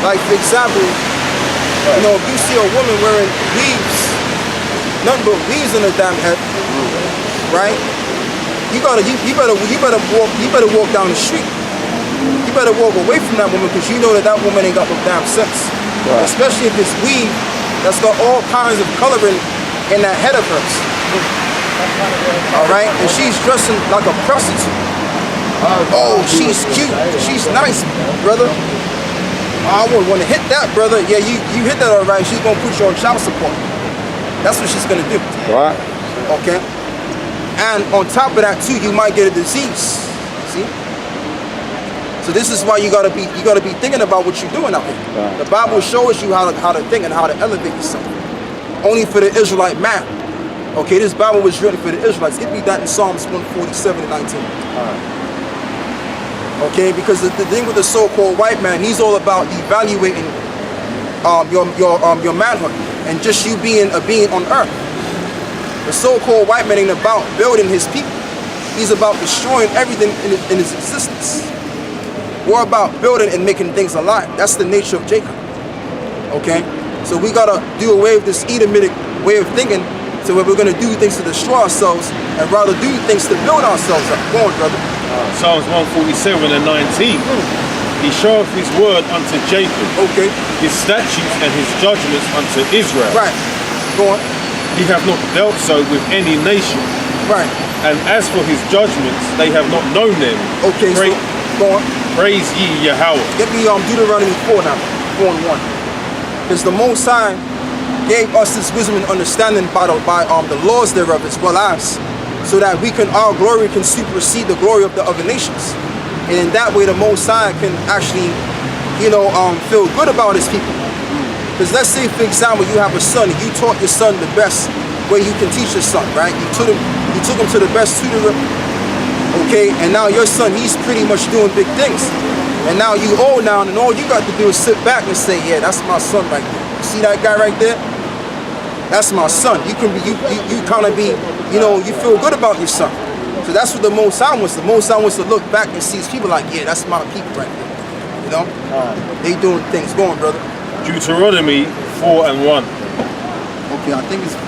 Like for example, you know, if you see a woman wearing weaves, nothing but weaves on her damn head, right? You better walk down the street. You better walk away from that woman because you know that woman ain't got no damn sense. Right. Especially if it's weave that's got all kinds of coloring in that head of hers. All right, and she's dressing like a prostitute. Oh, she's cute. She's nice, brother. I wouldn't want to hit that, brother. Yeah, you hit that all right. She's gonna put you on child support. That's what she's gonna do. Right. Okay. And on top of that too, you might get a disease. See? So this is why you gotta be thinking about what you're doing out here. Right. The Bible shows you how to think and how to elevate yourself. Only for the Israelite man. Okay, this Bible was written for the Israelites. Give me that in Psalms 147 and 19. Okay, because the thing with the so-called white man, he's all about evaluating your manhood and just you being a being on earth. The so-called white man ain't about building his people. He's about destroying everything in his existence. We're about building and making things alive. That's the nature of Jacob. Okay, so we gotta do away with this Edomitic way of thinking. So we're going to do things to destroy ourselves and rather do things to build ourselves up. Go on, brother. Psalms 147 and 19. He showeth his word unto Jacob. Okay. His statutes and his judgments unto Israel. Right. Go on. He hath not dealt so with any nation. Right. And as for his judgments, they have not known them. Okay, so go on. Praise ye Yahweh. Get me Deuteronomy 4 now. 4 and 1. Because the Most High gave us this wisdom and understanding by the laws thereof as well as, so that our glory can supersede the glory of the other nations. And in that way the Most High can actually, feel good about his people. Because let's say, for example, you have a son and you taught your son the best way you can teach your son, right? You took him to the best tutor, okay? And now your son, he's pretty much doing big things. And now you old now, and all you got to do is sit back and say, yeah, that's my son right there. You see that guy right there? That's my son. You can be, you kind of be, you feel good about your son. So that's what the Most High wants. The Most High wants to look back and see his people like, yeah, that's my people right there. They doing things. Go on, brother. Deuteronomy 4 and 1. Okay, I think it's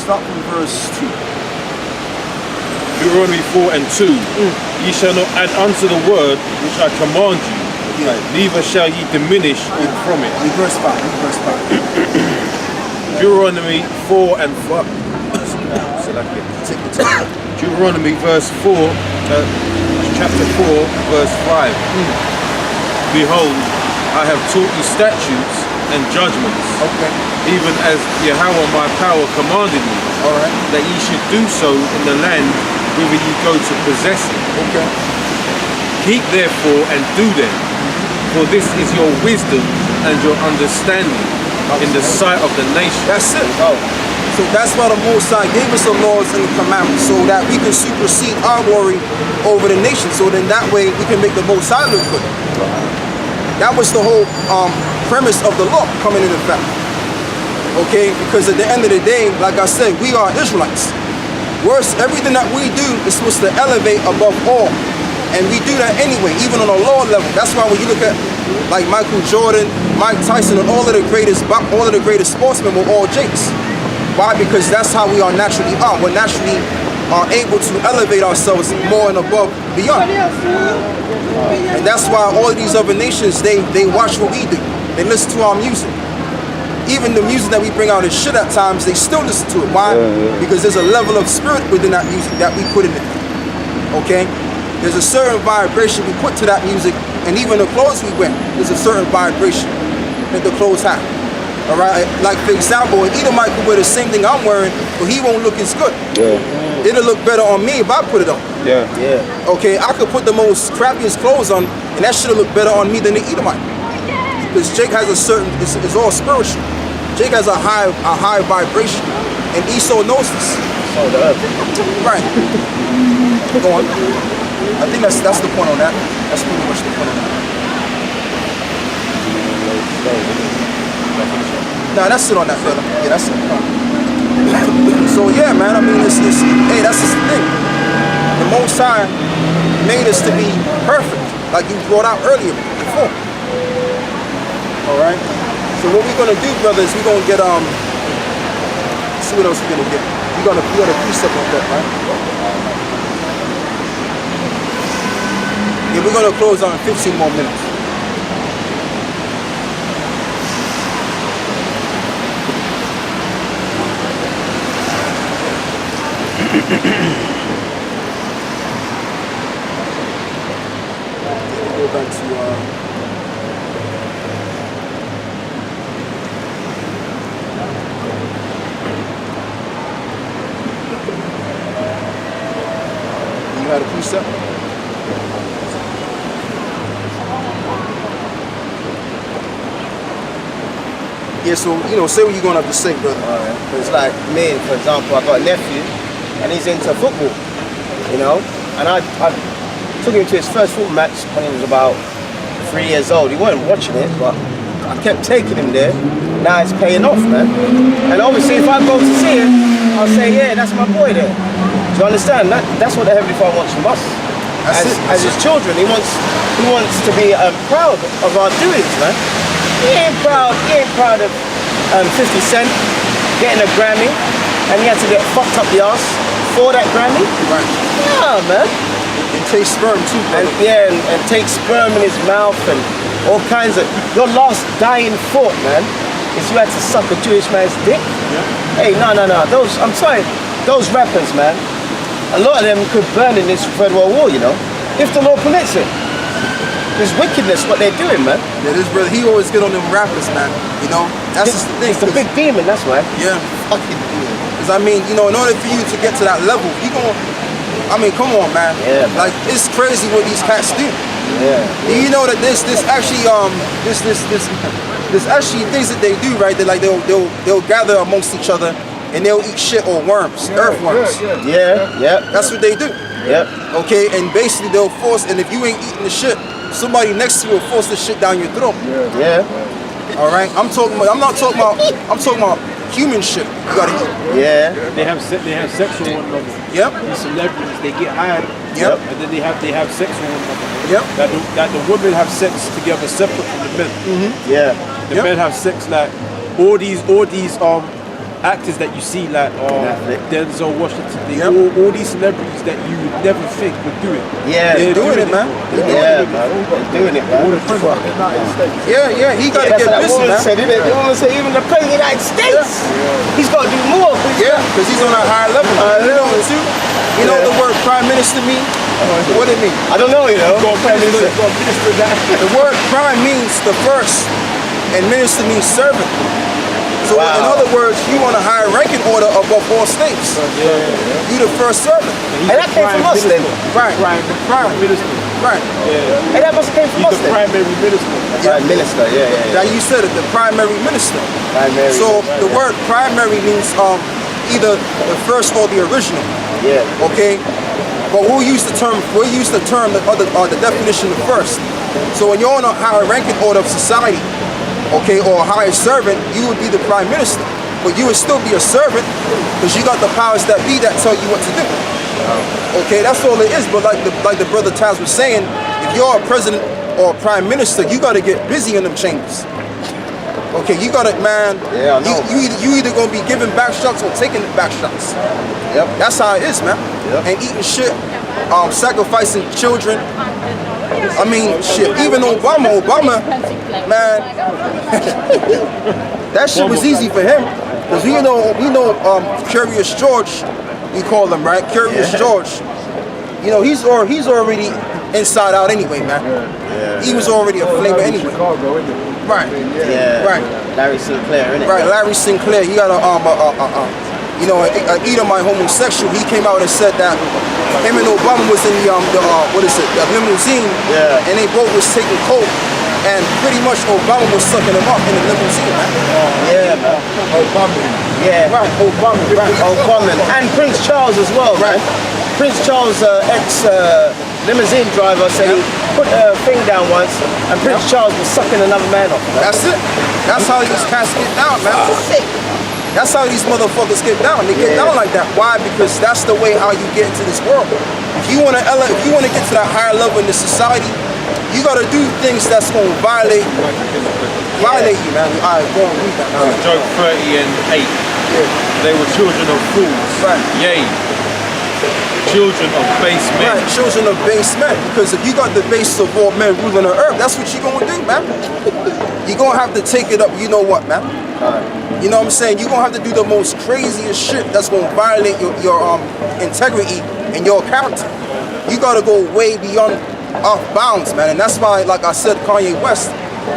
start from verse 2. Deuteronomy 4 and 2. Ye shall not add unto the word which I command you, neither shall ye diminish from it. Verse 5. Deuteronomy 4 and 5. Deuteronomy verse 4, chapter 4, verse 5. Behold, I have taught you statutes and judgments, even as Yahweh my power commanded me, that ye should do so in the land whither ye go to possess it. Keep therefore and do them, for this is your wisdom and your understanding in the sight of the nation. That's it. So that's why the Most High gave us the laws and the commandments, so that we can supersede our glory over the nation. So then that way we can make the Most High look good. That was the whole premise of the law coming into effect. Okay, because at the end of the day, like I said, we are Israelites. Worse, everything that we do is supposed to elevate above all. And we do that anyway, even on a law level. That's why when you look at like Michael Jordan, Mike Tyson, and all of the greatest sportsmen were all Jakes. Why? Because that's how we are naturally are. We're naturally are able to elevate ourselves more and above beyond. And that's why all of these other nations, they watch what we do. They listen to our music. Even the music that we bring out is shit at times, they still listen to it. Why? Because there's a level of spirit within that music that we put in it. Okay? There's a certain vibration we put to that music, and even the clothes we wear, there's a certain vibration that the clothes have. All right? Like, for example, an Edomite could wear the same thing I'm wearing, but he won't look as good. It'll look better on me if I put it on. Okay, I could put the most crappiest clothes on, and that shit'll look better on me than the Edomite. Because Jake has a certain, it's all spiritual. Jake has a high vibration, and Esau knows this. Right. Go on. I think that's the point on that. That's pretty much the point on that. Nah, that's it on that, brother. Yeah, that's it. So yeah, man. I mean, hey, that's just the thing. The Most High made us to be perfect, like you brought out earlier before. All right. So what we're gonna do, brother, is we're gonna get let's see what else we're gonna get. We got a precept on that, right? Yeah, we're gonna close on 15 more minutes. Go back to you had a precept? Yeah, so say what you're gonna have to say, brother. It's like me, for example, I got a nephew and he's into football, and I took him to his first football match when he was about 3 years old. He wasn't watching it, but I kept taking him there. Now it's paying off, man. And obviously if I go to see him, I'll say, yeah, that's my boy there. Do you understand? That's what the Heavenly Father wants from us. As his children, he wants to be proud of our doings, man. He ain't proud of 50 Cent getting a Grammy and he had to get fucked up the ass for that Grammy. Right. Yeah, man. And take sperm too, brother. And take sperm in his mouth and all kinds of. Your last dying thought, man, is you had to suck a Jewish man's dick. Yeah. Hey, no. I'm sorry, those rappers, man. A lot of them could burn in this Third World War, if the Lord permits it. There's wickedness what they're doing, man. Yeah, this brother, he always get on them rappers, man. That's just the thing. It's a big demon, that's why. Yeah. Fucking demon. Because in order for you to get to that level, come on, man. Yeah. Like, it's crazy what these cats do. Yeah. Do you know that this actually there's actually things that they do, right? That like they'll gather amongst each other and they'll eat shit or worms, earthworms. Yeah. That's what they do. Yeah. Okay, and basically they'll force, and if you ain't eating the shit, somebody next to you will force the shit down your throat. Yeah. All right, I'm talking about human shit. You gotta eat. Yeah. They have sex with one another. Yep. These celebrities, they get hired. Yep. And then they have sex with one another. Yep. That the women have sex together separate from the men. Yeah. The men have sex like all these actors that you see like Denzel Washington, all these celebrities that you would never think would do it. Yeah, they're doing it, man. They're doing it, man. Yeah, he gotta get that busy, woman man. said, the woman said even the president of the United States, he's got to do more. Yeah, because he's on a higher level. You know the word prime minister mean? What it mean? I don't know, Prime Minister. The word prime means the first, and minister means servant. So in other words, you on a higher ranking order above all states. You the first servant. And that came from us then. Right. Prime Minister. Right. And that must have came from us He's the then. primary minister. Prime Minister, Now you said it, the primary minister. Primary. So the word primary means either the first or the original. Yeah. Okay. But we'll use the term the definition of first. So when you're on a higher ranking order of society, okay, or a higher servant, you would be the prime minister. But you would still be a servant because you got the powers that be that tell you what to do. Okay, that's all it is. But like the brother Taz was saying, if you're a president or a prime minister, you got to get busy in them chambers. Okay, you got to, man. Yeah, I know. You either gonna be giving back shots or taking back shots. Yep. That's how it is, man. Yep. And eating shit, sacrificing children. I mean, shit. Even Obama, man, that shit was easy for him because we know Curious George, we call him, right? Curious George. He's already inside out anyway, man. He was already a flavor anyway. Right. Yeah. Right. Larry Sinclair, innit? Right. Larry Sinclair. He got an Edomite homosexual. He came out and said that him and Obama was in the limousine. Yeah. And they both was taking coke, and pretty much Obama was sucking him up in the limousine, man. Yeah, man. Obama. Yeah. Right. Obama. Right. Obama. And Prince Charles as well, man. Prince Charles, ex-limousine driver, said he put a thing down once, and Prince Charles was sucking another man off. Man. That's it. That's how these cats get down, man. That's how these motherfuckers get down. They get down like that. Why? Because that's the way how you get into this world. If you wanna get to that higher level in this society, you gotta do things that's gonna violate violate you, man. All right, go on, read that. Job 30 and 8. Yeah. They were children of fools. Right. Yea, children of base men. Right, children of base men. Because if you got the base of all men ruling the earth, that's what you're gonna do, man. You're gonna have to take it up, you know what, man? You know what I'm saying? You're gonna have to do the most craziest shit that's gonna violate your integrity and your character. You gotta go way beyond off bounds, man. And that's why, like I said, Kanye West,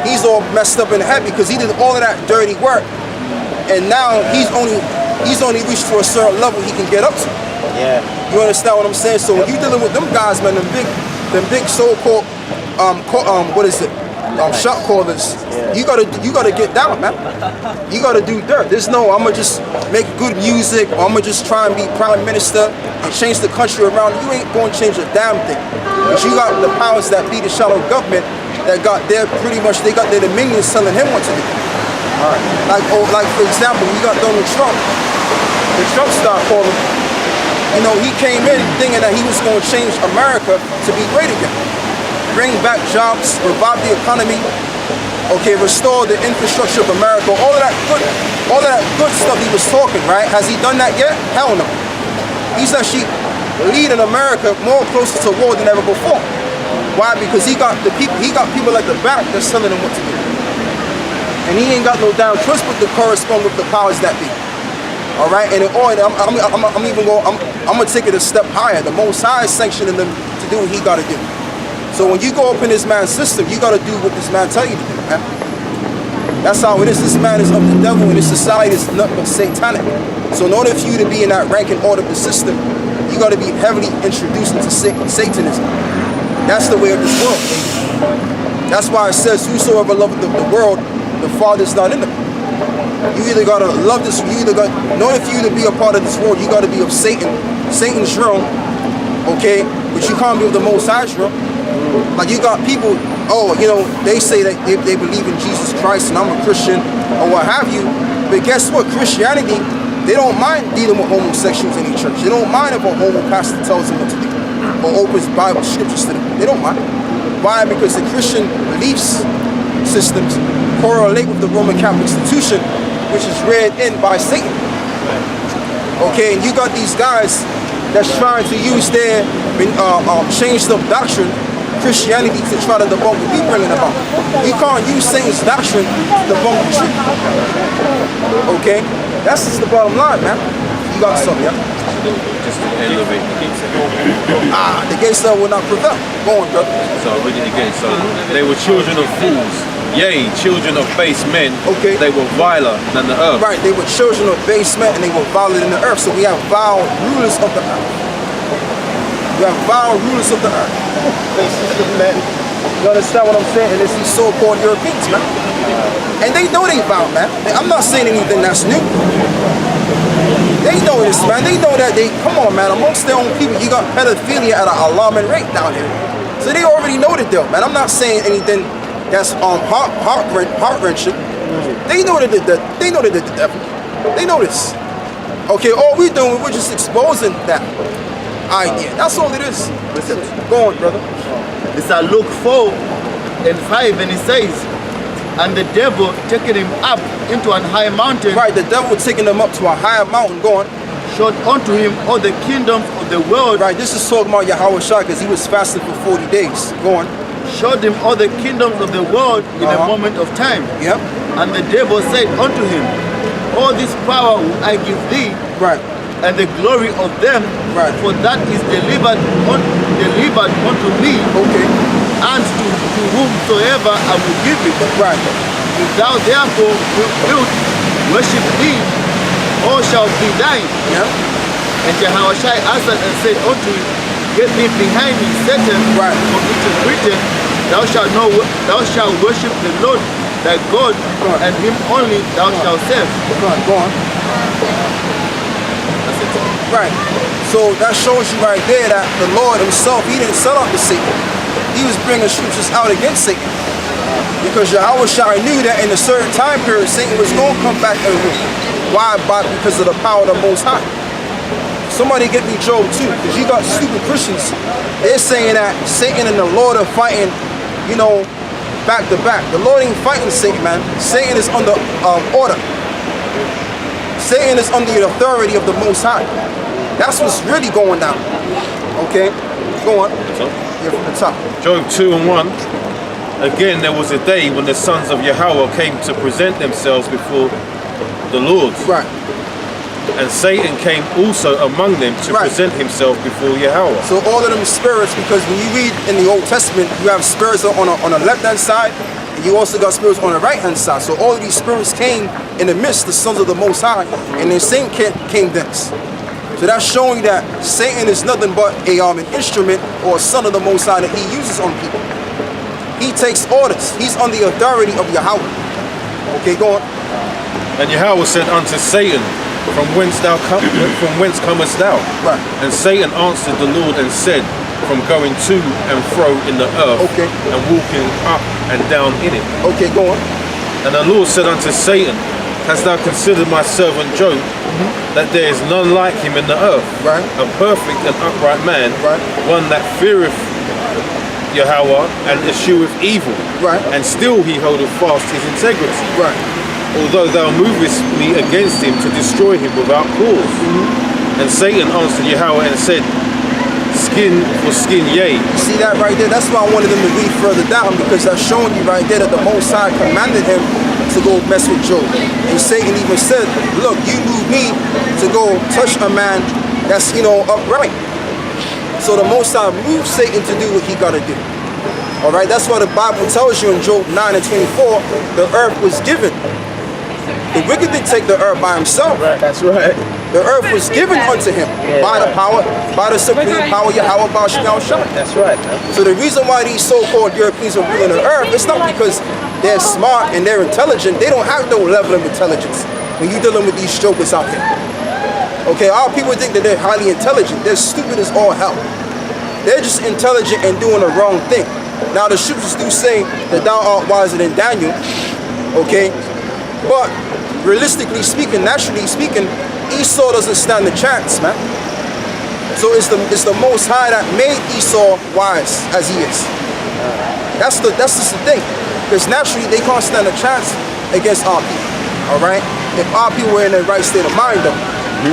he's all messed up in the head because he did all of that dirty work. And now he's only reached for a certain level he can get up to. Yeah. You understand what I'm saying? So when you dealing with them guys, man, them big so-called shot callers, you gotta get down, man. You gotta do dirt. There's no I'ma just make good music or I'ma just try and be prime minister and change the country around. You ain't gonna change a damn thing. Because you got the powers that be, the shadow government that got their they got their dominions telling him what to do. Alright. Like for example, you got Donald Trump. The Trump star calling. You know, he came in thinking that he was going to change America to be great again. Bring back jobs, revive the economy, okay, restore the infrastructure of America, all of that good stuff he was talking, right? Has he done that yet? Hell no. He's actually leading America more closer to war than ever before. Why? Because he got people at the back that's telling him what to do. And he ain't got no damn trust but to correspond with the powers that be. All right, and I'm gonna take it a step higher. The Most High is sanctioning them to do what he gotta do. So when you go up in this man's system, you gotta do what this man tell you to do, man. That's how it is. This man is of the devil, and this society is nothing but satanic. So in order for you to be in that rank and order of the system, you gotta be heavily introduced into Satanism. That's the way of this world. That's why it says, "Whosoever loveth the world, the Father is not in them." You either gotta love this, in order for you to be a part of this world, you gotta be of Satan's realm, okay? But you can't be of the Most High's realm. Like you got people, they say that they believe in Jesus Christ and I'm a Christian or what have you, but guess what? Christianity, they don't mind dealing with homosexuals in the church. They don't mind if a homo pastor tells them what to do or opens Bible scriptures to them. They don't mind. Why? Because the Christian beliefs systems correlate with the Roman Catholic institution, which is read in by Satan. Okay, and you got these guys that's trying to use their changed up doctrine, Christianity, to try to debunk what we bringing about. You can't use Satan's doctrine to debunk the truth. Okay, that's just the bottom line, man. You got something, yeah? Just to elevate the gates. The gates will not prevail. Go on, brother. So I'll read it again. So they were children of fools. Yea, children of base men. Okay. They were viler than the earth. Right, they were children of base men and they were viler than the earth. So we have vile rulers of the earth. We have vile rulers of the earth. Man, you understand what I'm saying? And it's these so-called Europeans, man. And they know they vile, man. I'm not saying anything that's new. They know this, man. They know that come on, man, amongst their own people, you got pedophilia at an alarming rate down here. So they already know the deal, man. I'm not saying anything that's heart-wrenching. They know that they know the devil. They know this. Okay, all we're doing, we're just exposing that idea. That's all it is. Listen. Go on, brother. It's Luke 4 and 5, and it says, and the devil taking him up into an high mountain. Right, the devil taking them up to a higher mountain. Go on. Showed unto him all the kingdoms of the world. Right, this is talking about Yahweh Shai because he was fasting for 40 days. Go on. Showed him all the kingdoms of the world in a moment of time. Yep. And the devil said unto him, all this power will I give thee, right, and the glory of them, right, for that is delivered unto me, okay, and to whomsoever I will give it. Right. If thou therefore wilt worship me, all shall be thine. Yeah. And Jehoshaphat answered and said unto him, get thee behind me, Satan, right, for it is written, thou shalt worship the Lord thy God, and him only thou shalt serve. Go on. That's it. Right. So that shows you right there that the Lord himself, he didn't sell out to Satan. He was bringing scriptures out against Satan. Because Yahweh Shai knew that in a certain time period, Satan was going to come back and rule. Why? Because of the power of the Most High. Somebody get me Job too, because you got stupid Christians. They're saying that Satan and the Lord are fighting, back to back. The Lord ain't fighting Satan, man. Satan is under order. Satan is under the authority of the Most High. That's what's really going down. Okay, go on. Here from the top. Job 2:1. Again, there was a day when the sons of Yahweh came to present themselves before the Lord. Right. And Satan came also among them to present himself before Yahweh. So all of them spirits, because when you read in the Old Testament, you have spirits on the left-hand side, and you also got spirits on the right-hand side. So all of these spirits came in the midst, the sons of the Most High, and then Satan came thence. So that's showing that Satan is nothing but an instrument or a son of the Most High that he uses on people. He takes orders. He's on the authority of Yahweh. Okay, go on. And Yahweh said unto Satan, from whence comest thou? Right. And Satan answered the Lord and said, from going to and fro in the earth, okay, and walking up and down in it. Okay, go on. And the Lord said unto Satan, hast thou considered my servant Job, that there is none like him in the earth, right, a perfect and upright man, right, one that feareth Yahweh and escheweth evil, right, and still he holdeth fast his integrity, right, although thou movest me against him to destroy him without cause. And Satan answered Yahweh and said, skin for skin, yea. You see that right there? That's why I wanted them to read further down, because that's showing you right there that the Most High commanded him to go mess with Job. And Satan even said, look, you moved me to go touch a man that's, upright. So the Most High moved Satan to do what he got to do. All right, that's why the Bible tells you in Job 9:24, the earth was given. The wicked didn't take the earth by himself. Right, that's right. The earth was given unto him by the power, by the supreme power Yahweh Ba'al Shai. That's right, man. So the reason why these so-called Europeans are ruling the earth, it's not because they're smart and they're intelligent. They don't have no level of intelligence when you're dealing with these jokers out here. Okay, our people think that they're highly intelligent. They're stupid as all hell. They're just intelligent and doing the wrong thing. Now the scriptures do say that thou art wiser than Daniel. Okay, but realistically speaking, naturally speaking, Esau doesn't stand a chance, man. So it's the Most High that made Esau wise as he is. That's just the thing, because naturally they can't stand a chance against our people. All right, if our people were in the right state of mind, though.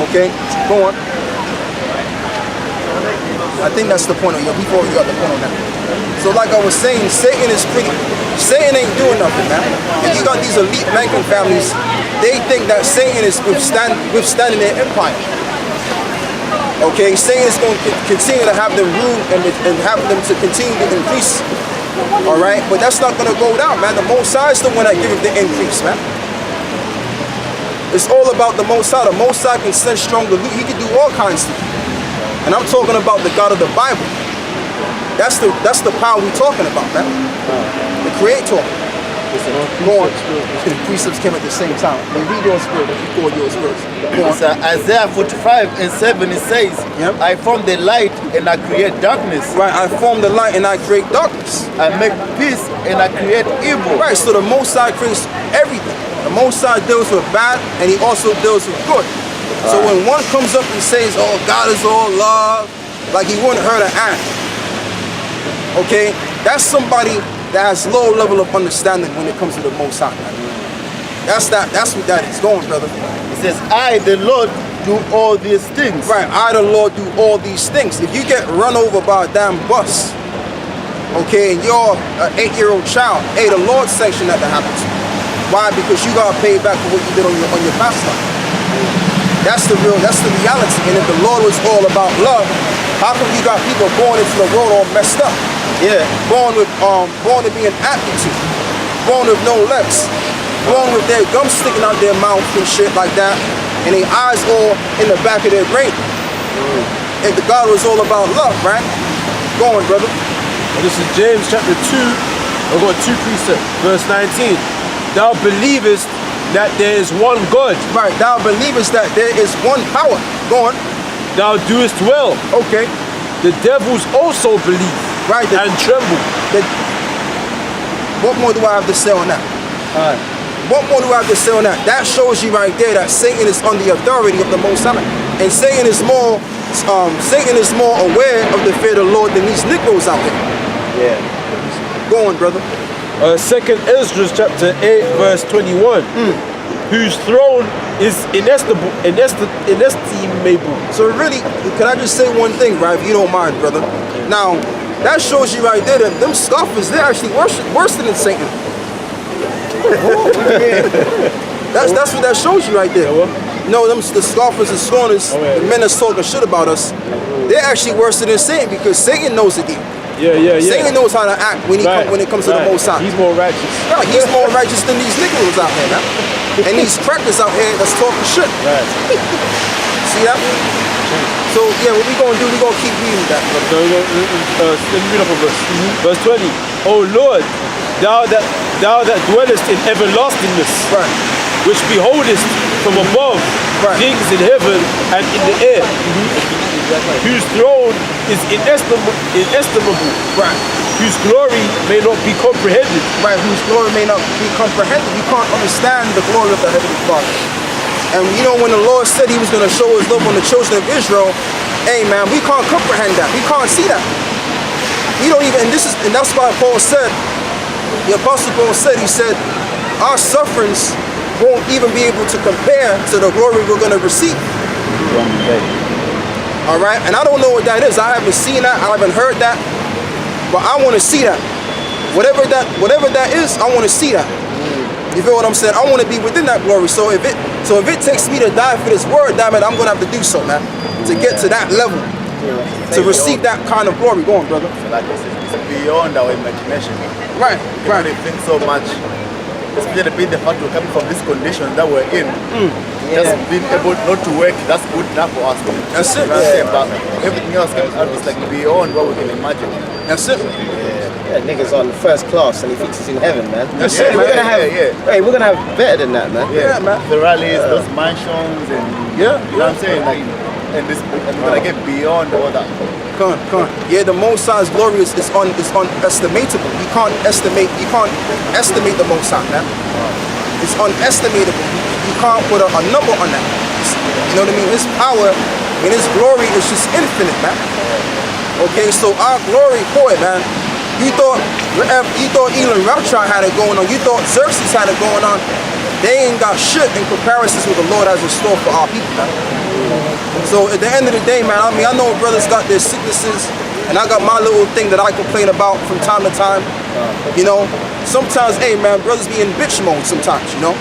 Okay, go on. I think that's the point of we've already got the point on that. So like I was saying, Satan ain't doing nothing, man. And you got these elite banking families, they think that Satan is withstanding their empire. Okay, Satan is going to continue to have them rule and have them to continue to increase. All right, but that's not going to go down, man. The Most High is the one that gives the increase, man. It's all about the Most High. The Most High can send stronger loot. He can do all kinds of things. And I'm talking about the God of the Bible. That's the power we're talking about, man. The Creator. Go on. The precepts came at the same time. We read yours first before yours first. So Isaiah 45:7 it says, yep, I form the light and I create darkness. Right, I form the light and I create darkness. I make peace and I create evil. Right, so the Most High creates everything. The Most High deals with bad and he also deals with good. So when one comes up and says, oh, God is all love, like he wouldn't hurt an ant. Okay, that's somebody that has low level of understanding when it comes to the Most High. That's what that is. Go on, brother. It says, I, the Lord, do all these things. Right, I, the Lord, do all these things. If you get run over by a damn bus, okay, and you're an 8-year-old child, hey, the Lord sanctioned that to happen to you. Why? Because you gotta pay back for what you did on your past life. That's the reality. And if the Lord was all about love, how come you got people born into the world all messed up? Yeah, born to be an amputee, born with no legs, born with their gums sticking out their mouth and shit like that, and their eyes all in the back of their brain. If the God was all about love, right? Go on, brother. Well, this is James chapter 2. I've got 2 precepts. Verse 19. Thou believest that there is one God. Right, thou believest that there is one power. Go on. Thou doest well. Okay. The devils also believe, right, and tremble. What more do I have to say on that? What more do I have to say on that? That shows you right there that Satan is on the authority of the Most High. And Satan is more aware of the fear of the Lord than these Negroes out there. Yeah. Go on, brother. 2nd Ezra chapter 8 verse 21. Whose throne is inestimable. So really, can I just say one thing, right? If you don't mind, brother. Now, that shows you right there that them scoffers, they're actually worse than Satan. That's what that shows you right there. No, the scoffers and scorners, the men that's talking shit about us, they're actually worse than Satan because Satan knows it deep. Yeah. Satan knows how to act when it comes to the Most High. He's more righteous. Right, he's more righteous than these niggas out here, man. And these crackers out here that's talking shit. Right. See that? So yeah, what we gonna do? We gonna keep reading that. So let me read up a verse. Verse 20. O Lord, thou that dwellest in everlastingness, Right. which beholdest from above Right. things in heaven and in the air, whose throne is inestimable, Right. whose glory may not be comprehended. Right, whose glory may not be comprehended. We can't understand the glory of the Heavenly Father. And you know, when the Lord said he was going to show his love on the children of Israel, hey man, we can't comprehend that. We can't see that. We don't even, and that's why Paul said, the Apostle Paul said, he said, our sufferings won't even be able to compare to the glory we're going to receive. All right, and I don't know what that is. I haven't seen that. I haven't heard that. But I want to see that. Whatever that is, I want to see that. You feel what I'm saying? I want to be within that glory. So if it takes me to die for this word, damn it, I'm gonna have to do so, man. To get to that level, to receive that kind of glory. Go on, brother. So like it's beyond our imagination. Right, We right. really think so much. Especially the fact we're coming from this condition that we're in. Just being able not to work, that's good enough for us. That's it. You know what I'm saying? But everything else is like beyond what we can imagine. That's it. Yeah, niggas on first class and he thinks he's in heaven, man. That's Hey, it, we're man. gonna have, hey, we're gonna have better than that, man. Yeah, man. The rallies, those mansions, and you know what I'm saying? Like, and we're gonna get beyond all that. Come on. Yeah, the Most High's glory is unestimatable. You can't estimate the Most High, man. It's unestimatable. You can't put a number on that. You know what I mean? His power and his glory is just infinite, man. Okay, so our glory, boy, man. You thought Elon Rothschild had it going on. You thought Xerxes had it going on. They ain't got shit in comparison to what the Lord has in store for our people, man. So at the end of the day, man, I mean, I know brothers got their sicknesses, and I got my little thing that I complain about from time to time. You know, sometimes, hey, man, brothers be in bitch mode sometimes, you know.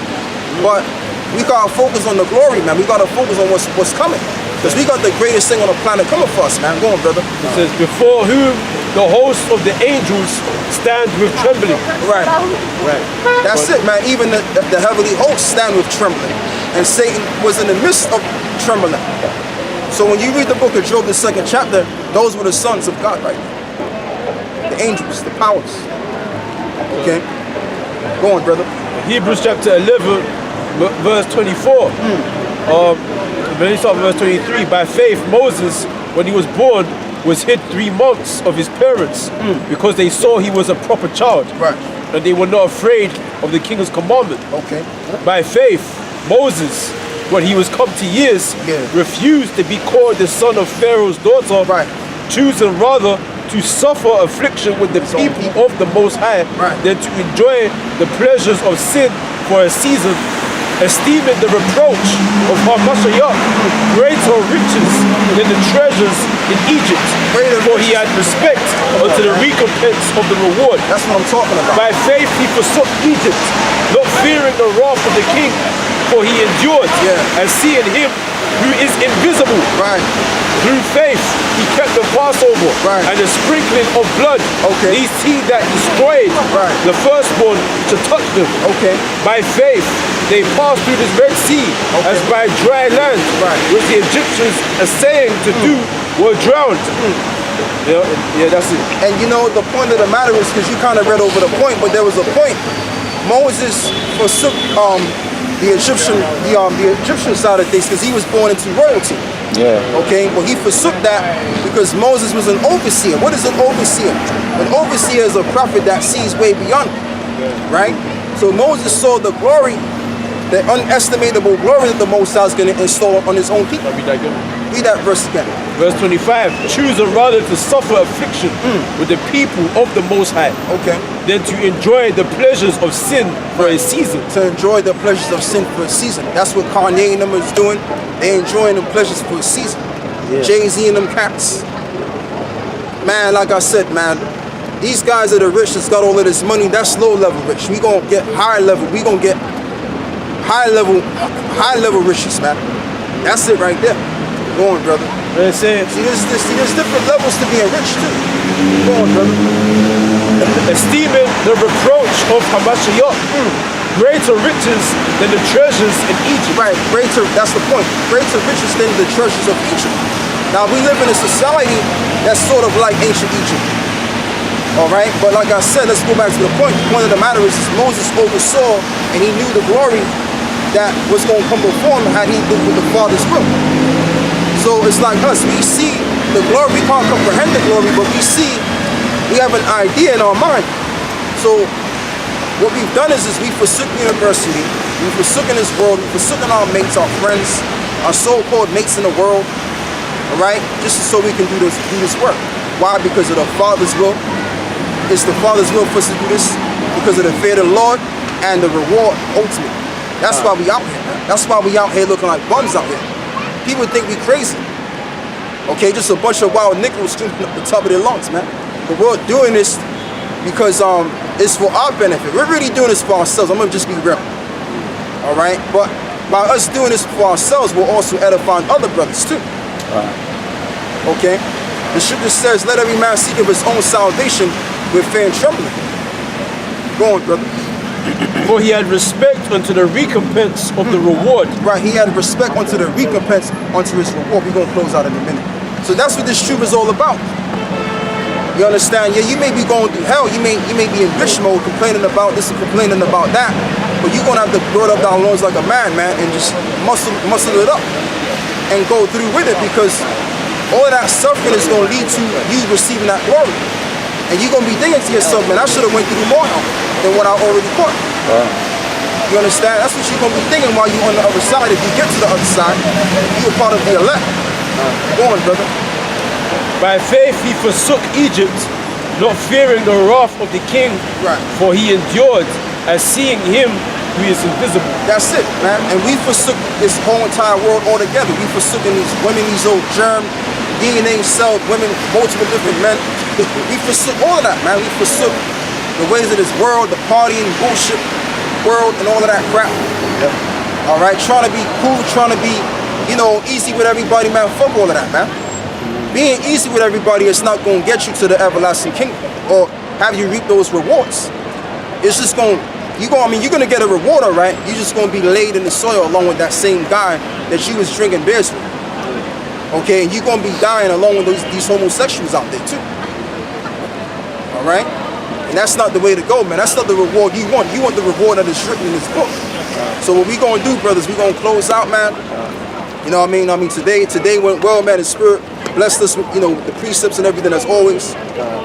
But we gotta focus on the glory, man. We gotta focus on what's coming. Because we got the greatest thing on the planet coming for us, man. Go on, brother. It says, before whom the host of the angels stand with trembling. Right. Right. That's it, man. Even the heavenly hosts stand with trembling. And Satan was in the midst of trembling. So when you read the book of Job, the 2nd chapter, those were the sons of God, right? The angels, the powers. Okay? Go on, brother. Hebrews chapter 11, verse 24. When you start verse 23, by faith Moses, when he was born, was hid 3 months of his parents because they saw he was a proper child. Right. And they were not afraid of the king's commandment. Okay. By faith, Moses, when he was come to years, refused to be called the son of Pharaoh's daughter, Right. choosing rather to suffer affliction with the people of the Most High Right. than to enjoy the pleasures of sin for a season, esteeming the reproach of Hamashiach greater riches than the treasures in Egypt, for he had respect unto the recompense of the reward. That's what I'm talking about. By faith he forsook Egypt, not fearing the wrath of the king, for he endured, and seeing him who is invisible. Right. Through faith he kept the Passover and the sprinkling of blood. Okay. These he that destroyed the firstborn to touch them. Okay. By faith they passed through the Red Sea as by dry land, which the Egyptians essaying to do were drowned. Yeah, that's it. And you know, the point of the matter is, because you kind of read over the point, but there was a point. Moses forsook the Egyptian side of things because he was born into royalty. Yeah. Okay, well he forsook that because Moses was an overseer. What is an overseer? An overseer is a prophet that sees way beyond, right? So Moses saw the glory, the unestimatable glory that the Most High is going to install on his own people. Read that verse again. Verse 25, choosing rather to suffer affliction with the people of the Most High Okay. than to enjoy the pleasures of sin for a season. To enjoy the pleasures of sin for a season. That's what Kanye and them is doing. They enjoying the pleasures for a season. Jay-Z and them cats. Man, like I said, man, these guys are the rich that's got all of this money. That's low level rich. We gonna get high level. We gonna get high level riches, man. That's it right there. Go on, brother. See, there's different levels to being rich too. Go on, brother. esteeming the reproach of Hamashiach greater riches than the treasures in Egypt. Right, greater, that's the point. Greater riches than the treasures of Egypt. Now we live in a society that's sort of like ancient Egypt. All right, but like I said, let's go back to the point. The point of the matter is Moses oversaw and he knew the glory that was going to come before him had he did with the Father's will. So it's like us, we see the glory, we can't comprehend the glory, but we have an idea in our mind. So what we've done is we forsook university, we've forsoken this world, we've forsoken our mates, our friends, our so-called mates in the world, all right, just so we can do this work. Why? Because of the Father's will. It's the Father's will for us to do this because of the fear of the Lord and the reward ultimate. That's why we out here, man. That's why we out here looking like bums out here. People think we crazy. Okay, just a bunch of wild nickels screaming up the top of their lungs, man. But we're doing this because it's for our benefit. We're really doing this for ourselves. I'm gonna just be real. All right, but by us doing this for ourselves, we're also edifying other brothers too. Okay, the scripture says, "Let every man seek of his own salvation with fear and trembling." Go on, brother. For he had respect unto the recompense of the reward. Right, he had respect unto the recompense, unto his reward. We're going to close out in a minute. So that's what this truth is all about. You understand? Yeah, you may be going through hell. You may be in bitch mode, complaining about this and complaining about that. But you're going to have to gird up down loins like a man, and just muscle it up and go through with it, because all of that suffering is going to lead to you receiving that glory. And you're going to be thinking to yourself, man, I should have went through more than what I already caught. You understand? That's what you're going to be thinking while you're on the other side. If you get to the other side, you're a part of the elect. Go on, brother. By faith he forsook Egypt, not fearing the wrath of the king, Right. for he endured as seeing him who is invisible. That's it, man. And we forsook this whole entire world altogether. We forsook these women, these old germ, DNA cell women, multiple different men. We forsook all of that, man. We forsook the ways of this world, the partying, bullshit world, and all of that crap. All right, trying to be cool, trying to be, easy with everybody, man. Fuck all of that, man. Being easy with everybody is not going to get you to the everlasting kingdom or have you reap those rewards. It's just going, you're going to get a reward, all right? You're just going to be laid in the soil along with that same guy that you was drinking beers with. Okay, and you're going to be dying along with these homosexuals out there too. All right? And that's not the way to go, man. That's not the reward you want. You want the reward that is written in this book. So what we going to do, brothers, we going to close out, man. You know what I mean? Today went well, man. The Spirit blessed us with, the precepts and everything as always.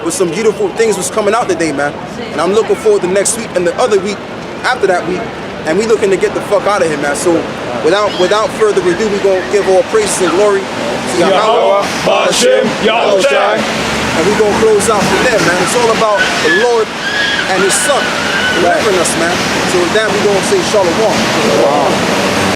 With some beautiful things was coming out today, man. And I'm looking forward to next week and the other week after that week. And we looking to get the fuck out of here, man. So without further ado, we going to give all praise and glory to Yahweh, Ba'ashem, Yahushai. and we going to close out from there, man. It's all about the Lord and his son delivering us, man. So with that, we going to say shalom.